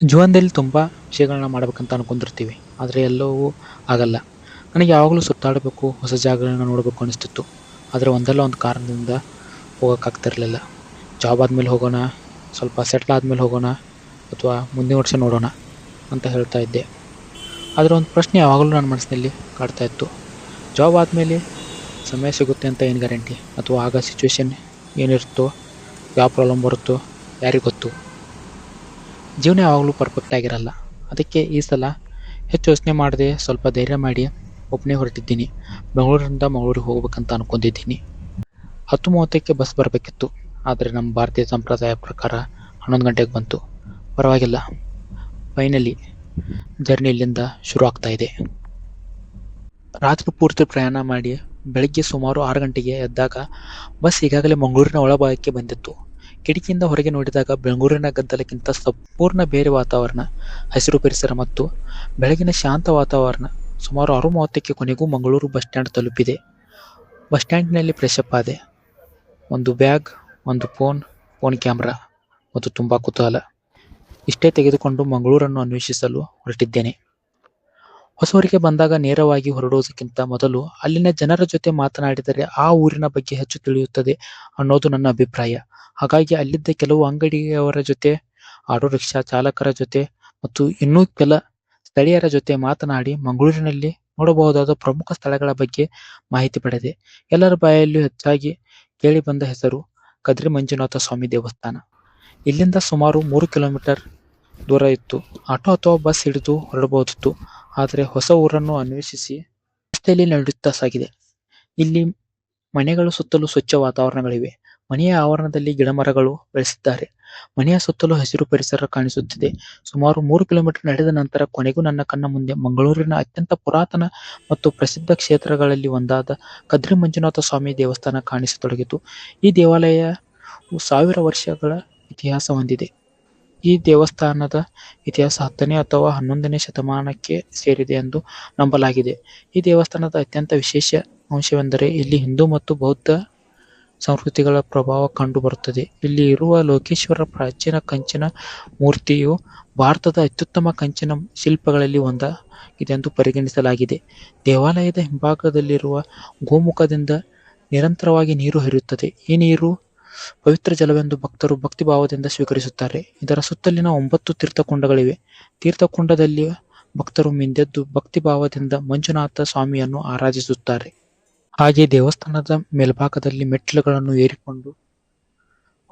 ಜೀವನದಲ್ಲಿ ತುಂಬ ವಿಷಯಗಳನ್ನ ಮಾಡ್ಬೇಕಂತ ಅನ್ಕೊಂಡಿರ್ತೀವಿ. ಆದರೆ ಎಲ್ಲವೂ ಆಗಲ್ಲ. ನನಗೆ ಯಾವಾಗಲೂ ಸುತ್ತಾಡಬೇಕು, ಹೊಸ ಜಾಗಗಳನ್ನ ನೋಡಬೇಕು ಅನಿಸ್ತಿತ್ತು. ಆದರೆ ಒಂದಲ್ಲ ಒಂದು ಕಾರಣದಿಂದ ಹೋಗೋಕ್ಕಾಗ್ತಿರ್ಲಿಲ್ಲ. ಜಾಬ್ ಆದಮೇಲೆ ಹೋಗೋಣ, ಸ್ವಲ್ಪ ಸೆಟ್ಲ್ ಆದಮೇಲೆ ಹೋಗೋಣ ಅಥವಾ ಮುಂದಿನ ವರ್ಷ ನೋಡೋಣ ಅಂತ ಹೇಳ್ತಾ ಇದ್ದೆ. ಆದರೆ ಒಂದು ಪ್ರಶ್ನೆ ಯಾವಾಗಲೂ ನನ್ನ ಮನಸ್ಸಿನಲ್ಲಿ ಕಾಡ್ತಾ ಇತ್ತು. ಜಾಬ್ ಆದಮೇಲೆ ಸಮಯ ಸಿಗುತ್ತೆ ಅಂತ ಏನು ಗ್ಯಾರಂಟಿ? ಅಥವಾ ಆಗ ಸಿಚುವೇಶನ್ ಏನಿರುತ್ತೋ, ಯಾವ ಪ್ರಾಬ್ಲಮ್ ಬರುತ್ತೋ ಯಾರಿಗೆ ಗೊತ್ತು? ಜೀವನ ಯಾವಾಗಲೂ ಪರ್ಫೆಕ್ಟ್ ಆಗಿರಲ್ಲ. ಅದಕ್ಕೆ ಈ ಸಲ ಹೆಚ್ಚು ಯೋಚನೆ ಮಾಡದೆ ಸ್ವಲ್ಪ ಧೈರ್ಯ ಮಾಡಿ ಒಬ್ಬನೇ ಹೊರಟಿದ್ದೀನಿ. ಬೆಂಗಳೂರಿಂದ ಮಂಗಳೂರಿಗೆ ಹೋಗ್ಬೇಕಂತ ಅನ್ಕೊಂಡಿದ್ದೀನಿ. 10:30ಕ್ಕೆ ಬಸ್ ಬರಬೇಕಿತ್ತು. ಆದರೆ ನಮ್ಮ ಭಾರತೀಯ ಸಂಪ್ರದಾಯ ಪ್ರಕಾರ 11 ಗಂಟೆಗೆ ಬಂತು. ಪರವಾಗಿಲ್ಲ, ಫೈನಲಿ ಜರ್ನಿ ಇಲ್ಲಿಂದ ಶುರು ಆಗ್ತಾ ಇದೆ. ರಾತ್ರಿ ಪೂರ್ತಿ ಪ್ರಯಾಣ ಮಾಡಿ ಬೆಳಗ್ಗೆ ಸುಮಾರು 6 ಗಂಟೆಗೆ ಎದ್ದಾಗ ಬಸ್ ಈಗಾಗಲೇ ಮಂಗಳೂರಿನ ಒಳಭಾಗಕ್ಕೆ ಬಂದಿತ್ತು. ಕಿಟಕಿಯಿಂದ ಹೊರಗೆ ನೋಡಿದಾಗ ಬೆಂಗಳೂರಿನ ಗದ್ದಲಕ್ಕಿಂತ ಸಂಪೂರ್ಣ ಬೇರೆ ವಾತಾವರಣ, ಹಸಿರು ಪರಿಸರ ಮತ್ತು ಬೆಳಗಿನ ಶಾಂತ ವಾತಾವರಣ. ಸುಮಾರು 6:30ಕ್ಕೆ ಕೊನೆಗೂ ಮಂಗಳೂರು ಬಸ್ ಸ್ಟ್ಯಾಂಡ್ ತಲುಪಿದೆ. ಬಸ್ ಸ್ಟ್ಯಾಂಡಿನಲ್ಲಿ ಫ್ರೆಶಪ್ ಆದೆ. ಒಂದು ಬ್ಯಾಗ್, ಒಂದು ಫೋನ್ ಕ್ಯಾಮ್ರಾ ಮತ್ತು ತುಂಬ ಕುತೂಹಲ. ಇಷ್ಟೇ ತೆಗೆದುಕೊಂಡು ಮಂಗಳೂರನ್ನು ಅನ್ವೇಷಿಸಲು ಹೊರಟಿದ್ದೇನೆ. ಹೊಸವರಿಗೆ ಬಂದಾಗ ನೇರವಾಗಿ ಹೊರಡುವುದಕ್ಕಿಂತ ಮೊದಲು ಅಲ್ಲಿನ ಜನರ ಜೊತೆ ಮಾತನಾಡಿದರೆ ಆ ಊರಿನ ಬಗ್ಗೆ ಹೆಚ್ಚು ತಿಳಿಯುತ್ತದೆ ಅನ್ನೋದು ನನ್ನ ಅಭಿಪ್ರಾಯ. ಹಾಗಾಗಿ ಅಲ್ಲಿದ್ದ ಕೆಲವು ಅಂಗಡಿಯವರ ಜೊತೆ, ಆಟೋ ರಿಕ್ಷಾ ಚಾಲಕರ ಜೊತೆ ಮತ್ತು ಇನ್ನೂ ಕೆಲ ಸ್ಥಳೀಯರ ಜೊತೆ ಮಾತನಾಡಿ ಮಂಗಳೂರಿನಲ್ಲಿ ನೋಡಬಹುದಾದ ಪ್ರಮುಖ ಸ್ಥಳಗಳ ಬಗ್ಗೆ ಮಾಹಿತಿ ಪಡೆದೆ. ಎಲ್ಲರ ಬಾಯಲ್ಲೂ ಹೆಚ್ಚಾಗಿ ಕೇಳಿ ಬಂದ ಹೆಸರು ಕದ್ರಿ ಮಂಜುನಾಥ ಸ್ವಾಮಿ ದೇವಸ್ಥಾನ. ಇಲ್ಲಿಂದ ಸುಮಾರು 3 ಕಿಲೋಮೀಟರ್ ದೂರ ಇತ್ತು. ಆಟೋ ಅಥವಾ ಬಸ್ ಹಿಡಿದು ಹೊರಡಬಹುದಿತ್ತು. ಆದರೆ ಹೊಸ ಊರನ್ನು ಅನ್ವೇಷಿಸಿ ರಸ್ತೆಯಲ್ಲಿ ನಡೆಯುತ್ತಾ ಸಾಗಿದೆ. ಇಲ್ಲಿ ಮನೆಗಳ ಸುತ್ತಲೂ ಸ್ವಚ್ಛ ವಾತಾವರಣಗಳಿವೆ. ಮನೆಯ ಆವರಣದಲ್ಲಿ ಗಿಡಮರಗಳು ಬೆಳೆಸಿದ್ದಾರೆ. ಮನೆಯ ಸುತ್ತಲೂ ಹಸಿರು ಪರಿಸರ ಕಾಣಿಸುತ್ತಿದೆ. ಸುಮಾರು 3 ಕಿಲೋಮೀಟರ್ ನಡೆದ ನಂತರ ಕೊನೆಗೂ ನನ್ನ ಕಣ್ಣ ಮುಂದೆ ಮಂಗಳೂರಿನ ಅತ್ಯಂತ ಪುರಾತನ ಮತ್ತು ಪ್ರಸಿದ್ಧ ಕ್ಷೇತ್ರಗಳಲ್ಲಿ ಒಂದಾದ ಕದ್ರಿ ಮಂಜುನಾಥ ಸ್ವಾಮಿ ದೇವಸ್ಥಾನ ಕಾಣಿಸತೊಡಗಿತು. ಈ ದೇವಾಲಯವು 1000 ವರ್ಷಗಳ ಇತಿಹಾಸ ಹೊಂದಿದೆ. ಈ ದೇವಸ್ಥಾನದ ಇತಿಹಾಸ 10ನೇ ಅಥವಾ 11ನೇ ಶತಮಾನಕ್ಕೆ ಸೇರಿದೆ ಎಂದು ನಂಬಲಾಗಿದೆ. ಈ ದೇವಸ್ಥಾನದ ಅತ್ಯಂತ ವಿಶೇಷ ಅಂಶವೆಂದರೆ ಇಲ್ಲಿ ಹಿಂದೂ ಮತ್ತು ಬೌದ್ಧ ಸಂಸ್ಕೃತಿಗಳ ಪ್ರಭಾವ ಕಂಡು ಬರುತ್ತದೆ. ಇಲ್ಲಿ ಇರುವ ಲೋಕೇಶ್ವರ ಪ್ರಾಚೀನ ಕಂಚಿನ ಮೂರ್ತಿಯು ಭಾರತದ ಅತ್ಯುತ್ತಮ ಕಂಚಿನ ಶಿಲ್ಪಗಳಲ್ಲಿ ಒಂದಾಗಿದೆಂದು ಪರಿಗಣಿಸಲಾಗಿದೆ. ದೇವಾಲಯದ ಹಿಂಭಾಗದಲ್ಲಿರುವ ಗೋಮುಖದಿಂದ ನಿರಂತರವಾಗಿ ನೀರು ಹರಿಯುತ್ತದೆ. ಈ ನೀರು ಪವಿತ್ರ ಜಲವೆಂದು ಭಕ್ತರು ಭಕ್ತಿಭಾವದಿಂದ ಸ್ವೀಕರಿಸುತ್ತಾರೆ. ಇದರ ಸುತ್ತಲಿನ 9 ತೀರ್ಥಕುಂಡಗಳಿವೆ. ತೀರ್ಥಕುಂಡದಲ್ಲಿ ಭಕ್ತರು ಮಿಂದೆದ್ದು ಭಕ್ತಿಭಾವದಿಂದ ಮಂಜುನಾಥ ಸ್ವಾಮಿಯನ್ನು ಆರಾಧಿಸುತ್ತಾರೆ. ಹಾಗೆ ದೇವಸ್ಥಾನದ ಮೇಲ್ಭಾಗದಲ್ಲಿ ಮೆಟ್ಟಿಲುಗಳನ್ನು ಏರಿಕೊಂಡು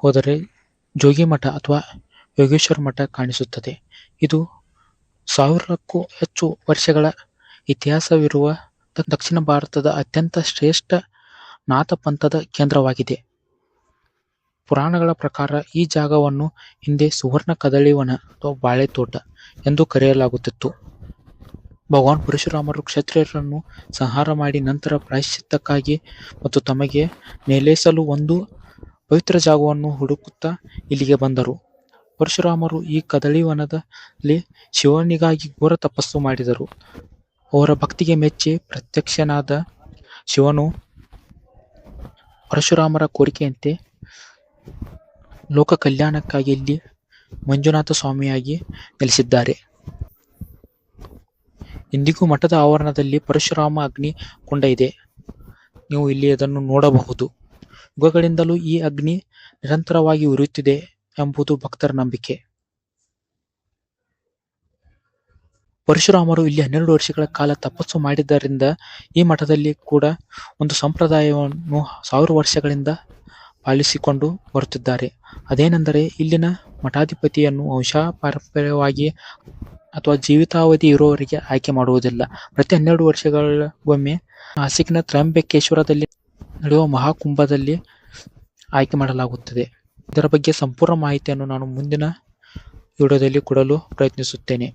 ಹೋದರೆ ಜೋಗಿಮಠ ಅಥವಾ ಯೋಗೇಶ್ವರ ಮಠ ಕಾಣಿಸುತ್ತದೆ. ಇದು 1000ಕ್ಕೂ ಹೆಚ್ಚು ವರ್ಷಗಳ ಇತಿಹಾಸವಿರುವ ದಕ್ಷಿಣ ಭಾರತದ ಅತ್ಯಂತ ಶ್ರೇಷ್ಠ ನಾಥ ಪಂಥದ ಕೇಂದ್ರವಾಗಿದೆ. ಪುರಾಣಗಳ ಪ್ರಕಾರ ಈ ಜಾಗವನ್ನು ಹಿಂದೆ ಸುವರ್ಣ ಕದಳಿವನ ಅಥವಾ ಬಾಳೆ ತೋಟ ಎಂದು ಕರೆಯಲಾಗುತ್ತಿತ್ತು. ಭಗವಾನ್ ಪರಶುರಾಮರು ಕ್ಷತ್ರಿಯರನ್ನು ಸಂಹಾರ ಮಾಡಿ ನಂತರ ಪ್ರಾಯಶ್ಚಿತ್ತಕ್ಕಾಗಿ ಮತ್ತು ತಮಗೆ ನೆಲೆಸಲು ಒಂದು ಪವಿತ್ರ ಜಾಗವನ್ನು ಹುಡುಕುತ್ತಾ ಇಲ್ಲಿಗೆ ಬಂದರು. ಪರಶುರಾಮರು ಈ ಕದಳಿವನದಲ್ಲಿ ಶಿವನಿಗಾಗಿ ಘೋರ ತಪಸ್ಸು ಮಾಡಿದರು. ಅವರ ಭಕ್ತಿಗೆ ಮೆಚ್ಚಿ ಪ್ರತ್ಯಕ್ಷನಾದ ಶಿವನು ಪರಶುರಾಮರ ಕೋರಿಕೆಯಂತೆ ಲೋಕ ಕಲ್ಯಾಣಕ್ಕಾಗಿ ಇಲ್ಲಿ ಮಂಜುನಾಥ ಸ್ವಾಮಿಯಾಗಿ ನೆಲೆಸಿದ್ದಾರೆ. ಇಂದಿಗೂ ಮಠದ ಆವರಣದಲ್ಲಿ ಪರಶುರಾಮ ಅಗ್ನಿ ಕುಂಡ ಇದೆ. ನೀವು ಇಲ್ಲಿ ಅದನ್ನು ನೋಡಬಹುದು. ಯುಗಗಳಿಂದಲೂ ಈ ಅಗ್ನಿ ನಿರಂತರವಾಗಿ ಉರಿಯುತ್ತಿದೆ ಎಂಬುದು ಭಕ್ತರ ನಂಬಿಕೆ. ಪರಶುರಾಮರು ಇಲ್ಲಿ 12 ವರ್ಷಗಳ ಕಾಲ ತಪಸ್ಸು ಮಾಡಿದ್ದರಿಂದ ಈ ಮಠದಲ್ಲಿ ಕೂಡ ಒಂದು ಸಂಪ್ರದಾಯವನ್ನು 1000 ವರ್ಷಗಳಿಂದ ಪಾಲಿಸಿಕೊಂಡು ಬರುತ್ತಿದ್ದಾರೆ. ಅದೇನೆಂದರೆ ಇಲ್ಲಿನ ಮಠಾಧಿಪತಿಯನ್ನು ವಂಶಪಾರಂಪರ್ಯವಾಗಿ ಅಥವಾ ಜೀವಿತಾವಧಿ ಇರುವವರೆಗೆ ಆಯ್ಕೆ ಮಾಡುವುದಿಲ್ಲ. ಪ್ರತಿ 12 ವರ್ಷಗಳಿಗೊಮ್ಮೆ ನಾಸಿಕ್ನ ತ್ರಯಂಬಕೇಶ್ವರದಲ್ಲಿ ನಡೆಯುವ ಮಹಾಕುಂಭದಲ್ಲಿ ಆಯ್ಕೆ ಮಾಡಲಾಗುತ್ತದೆ. ಇದರ ಬಗ್ಗೆ ಸಂಪೂರ್ಣ ಮಾಹಿತಿಯನ್ನು ನಾನು ಮುಂದಿನ ವಿಡಿಯೋದಲ್ಲಿ ಕೊಡಲು ಪ್ರಯತ್ನಿಸುತ್ತೇನೆ.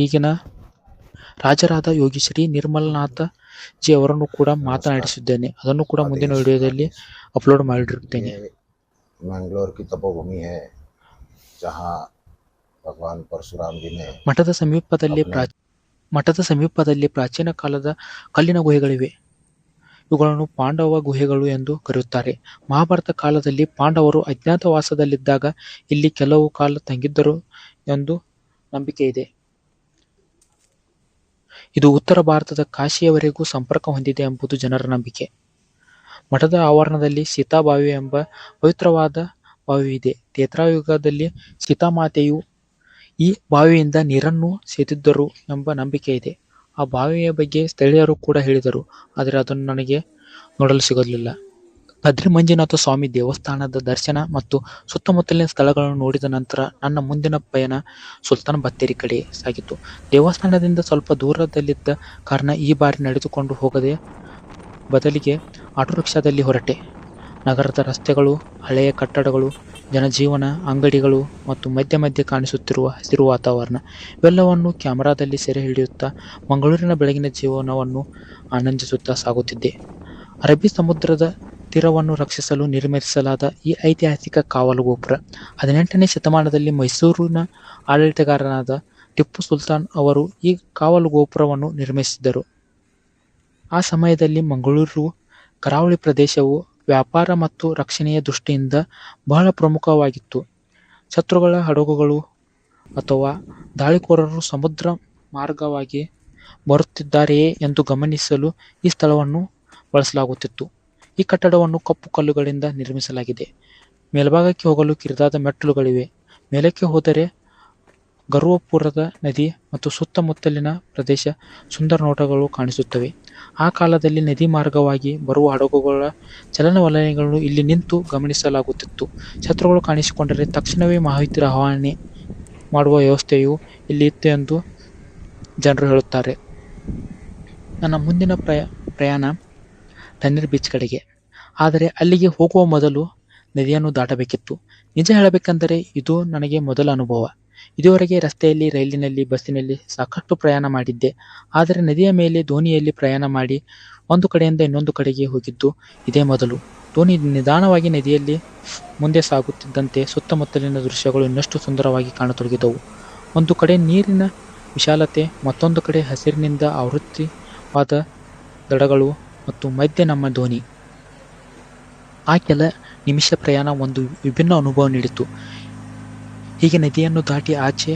ಈಗಿನ ರಾಜರಾದ ಯೋಗಿ ಶ್ರೀ ನಿರ್ಮಲನಾಥ ಜಿ ಅವರನ್ನು ಕೂಡ ಮಾತನಾಡಿಸಿದ್ದೇನೆ. ಅದನ್ನು ಕೂಡ ಮುಂದಿನ ವಿಡಿಯೋದಲ್ಲಿ ಅಪ್ಲೋಡ್ ಮಾಡಿರುತ್ತೇನೆ. मंगलोर की तपोभूमि है जहाँ भगवान परशुराम जी ने ಮಠದ ಸಮೀಪದಲ್ಲಿ ಪ್ರಾಚೀನ ಕಾಲದ ಕಲ್ಲಿನ ಗುಹೆಗಳಿವೆ. ಇವುಗಳನ್ನು ಪಾಂಡವ ಗುಹೆಗಳು ಎಂದು ಕರೆಯುತ್ತಾರೆ. ಮಹಾಭಾರತ ಕಾಲದಲ್ಲಿ ಪಾಂಡವರು ಅಜ್ಞಾತವಾಸದಲ್ಲಿದ್ದಾಗ ಇಲ್ಲಿ ಕೆಲವು ಕಾಲ ತಂಗಿದ್ದರು ಎಂದು ನಂಬಿಕೆ ಇದೆ. ಇದು ಉತ್ತರ ಭಾರತದ ಕಾಶಿಯವರೆಗೂ ಸಂಪರ್ಕ ಹೊಂದಿದೆ ಎಂಬುದು ಜನರ ನಂಬಿಕೆ. ಮಠದ ಆವರಣದಲ್ಲಿ ಸೀತಾಬಾವಿ ಎಂಬ ಪವಿತ್ರವಾದ ಬಾವಿಯಿದೆ. ತ್ರೇತಾಯುಗದಲ್ಲಿ ಸೀತಾಮಾತೆಯು ಈ ಬಾವಿಯಿಂದ ನೀರನ್ನು ಸೇದಿದ್ದರು ಎಂಬ ನಂಬಿಕೆ ಇದೆ. ಆ ಬಾವಿಯ ಬಗ್ಗೆ ಸ್ಥಳೀಯರು ಕೂಡ ಹೇಳಿದರು, ಆದರೆ ಅದನ್ನು ನನಗೆ ನೋಡಲು ಸಿಗಲಿಲ್ಲ. ಬದ್ರಿ ಮಂಜುನಾಥ ಸ್ವಾಮಿ ದೇವಸ್ಥಾನದ ದರ್ಶನ ಮತ್ತು ಸುತ್ತಮುತ್ತಲಿನ ಸ್ಥಳಗಳನ್ನು ನೋಡಿದ ನಂತರ ನನ್ನ ಮುಂದಿನ ಪಯಣ ಸುಲ್ತಾನ್ ಬತ್ತೇರಿ ಕಡೆ ಸಾಗಿತು. ದೇವಸ್ಥಾನದಿಂದ ಸ್ವಲ್ಪ ದೂರದಲ್ಲಿದ್ದ ಕಾರಣ ಈ ಬಾರಿ ನಡೆದುಕೊಂಡು ಹೋಗದೆ ಬದಲಿಗೆ ಆಟೋ ರಿಕ್ಷಾದಲ್ಲಿ ಹೊರಟೆ. ನಗರದ ರಸ್ತೆಗಳು, ಹಳೆಯ ಕಟ್ಟಡಗಳು, ಜನಜೀವನ, ಅಂಗಡಿಗಳು ಮತ್ತು ಮಧ್ಯೆ ಮಧ್ಯೆ ಕಾಣಿಸುತ್ತಿರುವ ಹಸಿರು ವಾತಾವರಣ ಇವೆಲ್ಲವನ್ನು ಕ್ಯಾಮರಾದಲ್ಲಿ ಸೆರೆ ಹಿಡಿಯುತ್ತಾ ಮಂಗಳೂರಿನ ಬೆಳಗಿನ ಜೀವನವನ್ನು ಆನಂದಿಸುತ್ತಾ ಸಾಗುತ್ತಿದ್ದೆ. ಅರಬ್ಬಿ ಸಮುದ್ರದ ತೀರವನ್ನು ರಕ್ಷಿಸಲು ನಿರ್ಮಿಸಲಾದ ಈ ಐತಿಹಾಸಿಕ ಕಾವಲು ಗೋಪುರ 18ನೇ ಶತಮಾನದಲ್ಲಿ ಮೈಸೂರಿನ ಆಡಳಿತಗಾರನಾದ ಟಿಪ್ಪು ಸುಲ್ತಾನ್ ಅವರು ಈ ಕಾವಲು ಗೋಪುರವನ್ನು ನಿರ್ಮಿಸಿದರು. ಆ ಸಮಯದಲ್ಲಿ ಮಂಗಳೂರು ಕರಾವಳಿ ಪ್ರದೇಶವು ವ್ಯಾಪಾರ ಮತ್ತು ರಕ್ಷಣೆಯ ದೃಷ್ಟಿಯಿಂದ ಬಹಳ ಪ್ರಮುಖವಾಗಿತ್ತು. ಶತ್ರುಗಳ ಹಡಗುಗಳು ಅಥವಾ ದಾಳಿಕೋರರು ಸಮುದ್ರ ಮಾರ್ಗವಾಗಿ ಬರುತ್ತಿದ್ದಾರೆಯೇ ಎಂದು ಗಮನಿಸಲು ಈ ಸ್ಥಳವನ್ನು ಬಳಸಲಾಗುತ್ತಿತ್ತು. ಈ ಕಟ್ಟಡವನ್ನು ಕಪ್ಪು ಕಲ್ಲುಗಳಿಂದ ನಿರ್ಮಿಸಲಾಗಿದೆ. ಮೇಲ್ಭಾಗಕ್ಕೆ ಹೋಗಲು ಕಿರಿದಾದ ಮೆಟ್ಟಿಲುಗಳಿವೆ. ಮೇಲಕ್ಕೆ ಹೋದರೆ ಗರುವಪುರದ ನದಿ ಮತ್ತು ಸುತ್ತಮುತ್ತಲಿನ ಪ್ರದೇಶ ಸುಂದರ ನೋಟಗಳು ಕಾಣಿಸುತ್ತವೆ. ಆ ಕಾಲದಲ್ಲಿ ನದಿ ಮಾರ್ಗವಾಗಿ ಬರುವ ಹಡಗುಗಳ ಚಲನವಲನಗಳನ್ನು ಇಲ್ಲಿ ನಿಂತು ಗಮನಿಸಲಾಗುತ್ತಿತ್ತು. ಶತ್ರುಗಳು ಕಾಣಿಸಿಕೊಂಡರೆ ತಕ್ಷಣವೇ ಮಾಹಿತಿ ರವಾನೆ ಮಾಡುವ ವ್ಯವಸ್ಥೆಯು ಇಲ್ಲಿ ಇತ್ತು ಎಂದು ಜನರು ಹೇಳುತ್ತಾರೆ. ನನ್ನ ಮುಂದಿನ ಪ್ರಯಾಣ ತಣ್ಣೀರ್ ಬೀಚ್ ಕಡೆಗೆ. ಆದರೆ ಅಲ್ಲಿಗೆ ಹೋಗುವ ಮೊದಲು ನದಿಯನ್ನು ದಾಟಬೇಕಿತ್ತು. ನಿಜ ಹೇಳಬೇಕೆಂದರೆ ಇದು ನನಗೆ ಮೊದಲ ಅನುಭವ. ಇದುವರೆಗೆ ರಸ್ತೆಯಲ್ಲಿ, ರೈಲಿನಲ್ಲಿ, ಬಸ್ಸಿನಲ್ಲಿ ಸಾಕಷ್ಟು ಪ್ರಯಾಣ ಮಾಡಿದ್ದೆ. ಆದರೆ ನದಿಯ ಮೇಲೆ ದೋಣಿಯಲ್ಲಿ ಪ್ರಯಾಣ ಮಾಡಿ ಒಂದು ಕಡೆಯಿಂದ ಇನ್ನೊಂದು ಕಡೆಗೆ ಹೋಗಿದ್ದು ಇದೇ ಮೊದಲು. ದೋಣಿ ನಿಧಾನವಾಗಿ ನದಿಯಲ್ಲಿ ಮುಂದೆ ಸಾಗುತ್ತಿದ್ದಂತೆ ಸುತ್ತಮುತ್ತಲಿನ ದೃಶ್ಯಗಳು ಇನ್ನಷ್ಟು ಸುಂದರವಾಗಿ ಕಾಣತೊಡಗಿದವು. ಒಂದು ಕಡೆ ನೀರಿನ ವಿಶಾಲತೆ, ಮತ್ತೊಂದು ಕಡೆ ಹಸಿರಿನಿಂದ ಆವೃತವಾದ ದಡಗಳು ಮತ್ತು ಮಧ್ಯೆ ನಮ್ಮ ದೋಣಿ. ಆ ಕೆಲ ನಿಮಿಷ ಪ್ರಯಾಣ ಒಂದು ವಿಭಿನ್ನ ಅನುಭವ ನೀಡಿತು. ಹೀಗೆ ನದಿಯನ್ನು ದಾಟಿ ಆಚೆ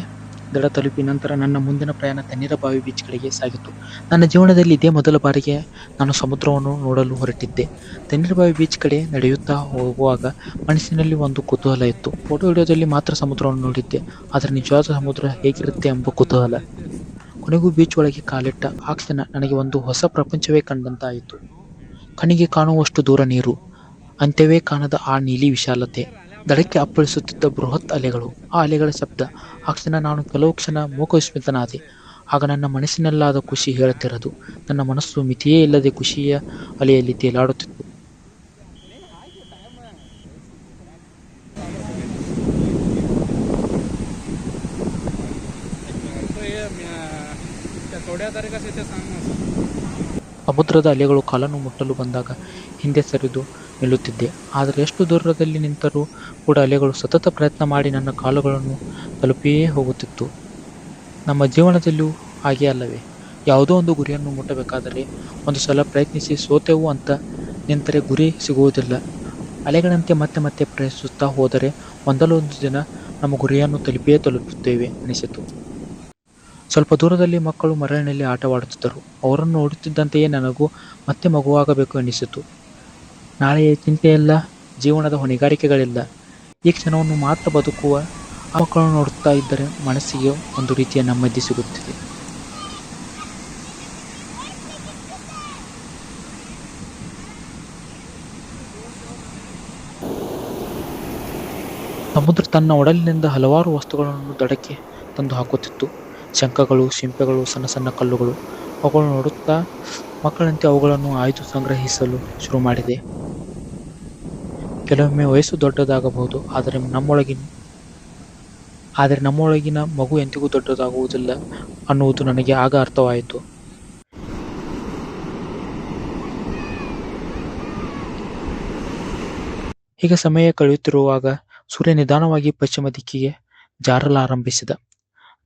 ದಡ ತಲುಪಿ ನಂತರ ನನ್ನ ಮುಂದಿನ ಪ್ರಯಾಣ ತಣ್ಣೀರಬಾವಿ ಬೀಚ್ ಕಡೆಗೆ ಸಾಗಿತು. ನನ್ನ ಜೀವನದಲ್ಲಿ ಇದೇ ಮೊದಲ ಬಾರಿಗೆ ನಾನು ಸಮುದ್ರವನ್ನು ನೋಡಲು ಹೊರಟಿದ್ದೆ. ತಣ್ಣೀರಬಾವಿ ಬೀಚ್ ಕಡೆ ನಡೆಯುತ್ತಾ ಹೋಗುವಾಗ ಮನಸ್ಸಿನಲ್ಲಿ ಒಂದು ಕುತೂಹಲ ಇತ್ತು. ಫೋಟೋ ವಿಡಿಯೋದಲ್ಲಿ ಮಾತ್ರ ಸಮುದ್ರವನ್ನು ನೋಡಿದ್ದೆ, ಆದರೆ ನಿಜವಾದ ಸಮುದ್ರ ಹೇಗಿರುತ್ತೆ ಎಂಬ ಕುತೂಹಲ. ಕೊನೆಗೂ ಬೀಚ್ ಒಳಗೆ ಕಾಲಿಟ್ಟ ಆ ಕ್ಷಣ ನನಗೆ ಒಂದು ಹೊಸ ಪ್ರಪಂಚವೇ ಕಂಡಂತಾಯಿತು. ಕಣ್ಣಿಗೆ ಕಾಣುವಷ್ಟು ದೂರ ನೀರು, ಅಂತ್ಯವೇ ಕಾಣದ ಆ ನೀಲಿ ವಿಶಾಲತೆ, ದಡಕ್ಕೆ ಅಪ್ಪಳಿಸುತ್ತಿದ್ದ ಬೃಹತ್ ಅಲೆಗಳು, ಆ ಅಲೆಗಳ ಶಬ್ದ. ಆ ಕ್ಷಣ ನಾನು ಕೆಲವು ಕ್ಷಣ ಮೂಕವಿಸ್ಮಿತನಾದೆ. ಆಗ ನನ್ನ ಮನಸ್ಸಿನಲ್ಲಾದ ಖುಷಿ ಹೇಳುತ್ತಿರದು. ನನ್ನ ಮನಸ್ಸು ಮಿತಿಯೇ ಇಲ್ಲದೆ ಖುಷಿಯ ಅಲೆಯಲ್ಲಿ ತೇಲಾಡುತ್ತಿತ್ತು. ಸಮುದ್ರದ ಅಲೆಗಳು ಕಾಲನ್ನು ಮುಟ್ಟಲು ಬಂದಾಗ ಹಿಂದೆ ಸರಿದು ನಿಲ್ಲುತ್ತಿದ್ದೆ. ಆದರೆ ಎಷ್ಟು ದೂರದಲ್ಲಿ ನಿಂತರೂ ಕೂಡ ಅಲೆಗಳು ಸತತ ಪ್ರಯತ್ನ ಮಾಡಿ ನನ್ನ ಕಾಲುಗಳನ್ನು ತಲುಪಿಯೇ ಹೋಗುತ್ತಿತ್ತು. ನಮ್ಮ ಜೀವನದಲ್ಲೂ ಹಾಗೆ ಅಲ್ಲವೇ? ಯಾವುದೋ ಒಂದು ಗುರಿಯನ್ನು ಮುಟ್ಟಬೇಕಾದರೆ ಒಂದು ಸಲ ಪ್ರಯತ್ನಿಸಿ ಸೋತೆವು ಅಂತ ನಿಂತರೆ ಗುರಿ ಸಿಗುವುದಿಲ್ಲ. ಅಲೆಗಳಂತೆ ಮತ್ತೆ ಮತ್ತೆ ಪ್ರಯತ್ನಿಸುತ್ತಾ ಹೋದರೆ ಒಂದಲ್ಲೊಂದು ದಿನ ನಮ್ಮ ಗುರಿಯನ್ನು ತಲುಪುತ್ತೇವೆ ಅನಿಸಿತು. ಸ್ವಲ್ಪ ದೂರದಲ್ಲಿ ಮಕ್ಕಳು ಮರಳಿನಲ್ಲಿ ಆಟವಾಡುತ್ತಿದ್ದರು. ಅವರನ್ನು ನೋಡುತ್ತಿದ್ದಂತೆಯೇ ನನಗೂ ಮತ್ತೆ ಮಗುವಾಗಬೇಕು ಎನಿಸಿತು. ನಾಳೆಯ ಚಿಂತೆಯಿಲ್ಲ, ಜೀವನದ ಹೊಣೆಗಾರಿಕೆಗಳಿಲ್ಲ, ಈ ಕ್ಷಣವನ್ನು ಮಾತ್ರ ಬದುಕುವ ಆ ಮಕ್ಕಳನ್ನು ನೋಡುತ್ತಾ ಇದ್ದರೆ ಮನಸ್ಸಿಗೆ ಒಂದು ರೀತಿಯ ನೆಮ್ಮದಿ ಸಿಗುತ್ತಿದೆ. ಸಮುದ್ರ ತನ್ನ ಒಡಲಿನಿಂದ ಹಲವಾರು ವಸ್ತುಗಳನ್ನು ದಡಕ್ಕೆ ತಂದು ಹಾಕುತ್ತಿತ್ತು. ಶಂಖಗಳು, ಸಿಂಪೆಗಳು, ಸಣ್ಣ ಸಣ್ಣ ಕಲ್ಲುಗಳು. ಅವುಗಳನ್ನು ನೋಡುತ್ತಾ ಮಕ್ಕಳಂತೆ ಅವುಗಳನ್ನು ಆಯ್ದು ಸಂಗ್ರಹಿಸಲು ಶುರು ಮಾಡಿದೆ. ಕೆಲವೊಮ್ಮೆ ವಯಸ್ಸು ದೊಡ್ಡದಾಗಬಹುದು, ಆದರೆ ನಮ್ಮೊಳಗಿನ ಮಗು ಎಂದಿಗೂ ದೊಡ್ಡದಾಗುವುದಿಲ್ಲ ಅನ್ನುವುದು ನನಗೆ ಆಗ ಅರ್ಥವಾಯಿತು. ಹೀಗೆ ಸಮಯ ಕಳೆಯುತ್ತಿರುವಾಗ ಸೂರ್ಯ ನಿಧಾನವಾಗಿ ಪಶ್ಚಿಮ ದಿಕ್ಕಿಗೆ ಜಾರಲಾರಂಭಿಸಿದ.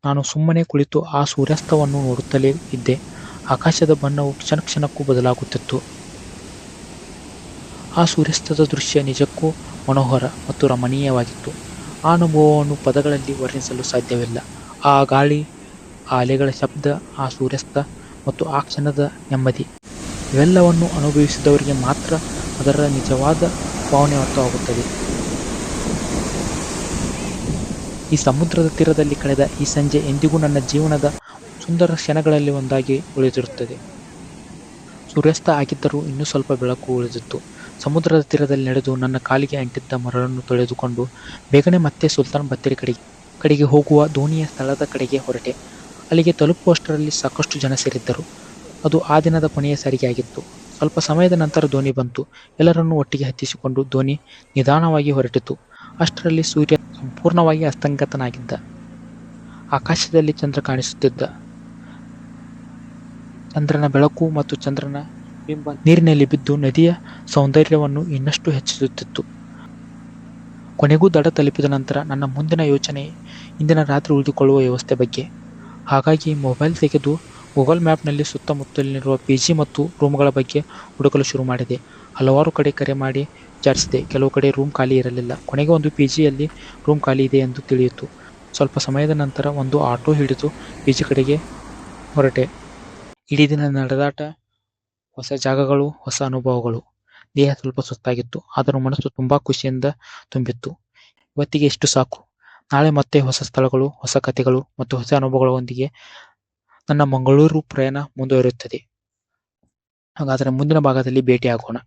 ನಾನು ಸುಮ್ಮನೆ ಕುಳಿತು ಆ ಸೂರ್ಯಾಸ್ತವನ್ನು ನೋಡುತ್ತಲೇ ಇದ್ದೆ. ಆಕಾಶದ ಬಣ್ಣವು ಕ್ಷಣ ಕ್ಷಣಕ್ಕೂ ಬದಲಾಗುತ್ತಿತ್ತು. ಆ ಸೂರ್ಯಾಸ್ತದ ದೃಶ್ಯ ನಿಜಕ್ಕೂ ಮನೋಹರ ಮತ್ತು ರಮಣೀಯವಾಗಿತ್ತು. ಆ ಅನುಭವವನ್ನು ಪದಗಳಲ್ಲಿ ವರ್ಣಿಸಲು ಸಾಧ್ಯವಿಲ್ಲ. ಆ ಗಾಳಿ, ಆ ಅಲೆಗಳ ಶಬ್ದ, ಆ ಸೂರ್ಯಾಸ್ತ ಮತ್ತು ಆ ಕ್ಷಣದ ನೆಮ್ಮದಿ, ಇವೆಲ್ಲವನ್ನು ಅನುಭವಿಸಿದವರಿಗೆ ಮಾತ್ರ ಅದರ ನಿಜವಾದ ಭಾವನೆ ಅರ್ಥವಾಗುತ್ತದೆ. ಈ ಸಮುದ್ರದ ತೀರದಲ್ಲಿ ಕಳೆದ ಈ ಸಂಜೆ ಎಂದಿಗೂ ನನ್ನ ಜೀವನದ ಸುಂದರ ಕ್ಷಣಗಳಲ್ಲಿ ಒಂದಾಗಿ ಉಳಿದಿರುತ್ತದೆ. ಸೂರ್ಯಾಸ್ತ ಆಗಿದ್ದರೂ ಇನ್ನೂ ಸ್ವಲ್ಪ ಬೆಳಕು ಉಳಿದಿತ್ತು. ಸಮುದ್ರದ ತೀರದಲ್ಲಿ ನಡೆದು ನನ್ನ ಕಾಲಿಗೆ ಅಂಟಿದ್ದ ಮರಳನ್ನು ತೊಳೆದುಕೊಂಡು ಬೇಗನೆ ಮತ್ತೆ ಸುಲ್ತಾನ್ ಬತ್ತೇರಿ ಕಡೆಗೆ ಹೋಗುವ ದೋಣಿಯ ಸ್ಥಳದ ಕಡೆಗೆ ಹೊರಟೆ. ಅಲ್ಲಿಗೆ ತಲುಪುವಷ್ಟರಲ್ಲಿ ಸಾಕಷ್ಟು ಜನ ಸೇರಿದ್ದರು. ಅದು ಆ ದಿನದ ಕೊನೆಯ ಸಾರಿಗೆ ಆಗಿತ್ತು. ಸ್ವಲ್ಪ ಸಮಯದ ನಂತರ ದೋಣಿ ಬಂತು. ಎಲ್ಲರನ್ನೂ ಒಟ್ಟಿಗೆ ಹತ್ತಿಸಿಕೊಂಡು ದೋಣಿ ನಿಧಾನವಾಗಿ ಹೊರಟಿತು. ಅಷ್ಟರಲ್ಲಿ ಸೂರ್ಯ ಸಂಪೂರ್ಣವಾಗಿ ಅಸ್ತಂಗತನಾಗಿದ್ದ. ಆಕಾಶದಲ್ಲಿ ಚಂದ್ರ ಕಾಣಿಸುತ್ತಿದ್ದ. ಚಂದ್ರನ ಬೆಳಕು ಮತ್ತು ಚಂದ್ರನ ಬಿಂಬ ನೀರಿನಲ್ಲಿ ಬಿದ್ದು ನದಿಯ ಸೌಂದರ್ಯವನ್ನು ಇನ್ನಷ್ಟು ಹೆಚ್ಚಿಸುತ್ತಿತ್ತು. ಕೊನೆಗೂ ದಡ ತಲುಪಿದ ನಂತರ ನನ್ನ ಮುಂದಿನ ಯೋಚನೆ ಇಂದಿನ ರಾತ್ರಿ ಉಳಿದುಕೊಳ್ಳುವ ವ್ಯವಸ್ಥೆ ಬಗ್ಗೆ. ಹಾಗಾಗಿ ಮೊಬೈಲ್ ತೆಗೆದು ಗೂಗಲ್ ಮ್ಯಾಪ್ನಲ್ಲಿ ಸುತ್ತಮುತ್ತಲಿರುವ PG ಮತ್ತು ರೂಮ್ಗಳ ಬಗ್ಗೆ ಹುಡುಕಲು ಶುರು ಮಾಡಿದೆ. ಹಲವಾರು ಕಡೆ ಕರೆ ಮಾಡಿ ವಿಚಾರಿಸಿದೆ. ಕೆಲವು ಕಡೆ ರೂಮ್ ಖಾಲಿ ಇರಲಿಲ್ಲ. ಕೊನೆಗೆ ಒಂದು PGಯಲ್ಲಿ ರೂಮ್ ಖಾಲಿ ಇದೆ ಎಂದು ತಿಳಿಯಿತು. ಸ್ವಲ್ಪ ಸಮಯದ ನಂತರ ಒಂದು ಆಟೋ ಹಿಡಿದು PG ಕಡೆಗೆ ಹೊರಟೆ. ಇಡೀ ದಿನ ನಡೆದಾಟ, ಹೊಸ ಜಾಗಗಳು, ಹೊಸ ಅನುಭವಗಳು. ದೇಹ ಸ್ವಲ್ಪ ಸುಸ್ತಾಗಿತ್ತು, ಆದರೂ ಮನಸ್ಸು ತುಂಬಾ ಖುಷಿಯಿಂದ ತುಂಬಿತ್ತು. ಇವತ್ತಿಗೆ ಇಷ್ಟು ಸಾಕು. ನಾಳೆ ಮತ್ತೆ ಹೊಸ ಸ್ಥಳಗಳು, ಹೊಸ ಕಥೆಗಳು ಮತ್ತು ಹೊಸ ಅನುಭವಗಳೊಂದಿಗೆ ನನ್ನ ಮಂಗಳೂರು ಪ್ರಯಾಣ ಮುಂದುವರಿಯುತ್ತದೆ. ಹಾಗಾದರೆ ಮುಂದಿನ ಭಾಗದಲ್ಲಿ ಭೇಟಿಯಾಗೋಣ.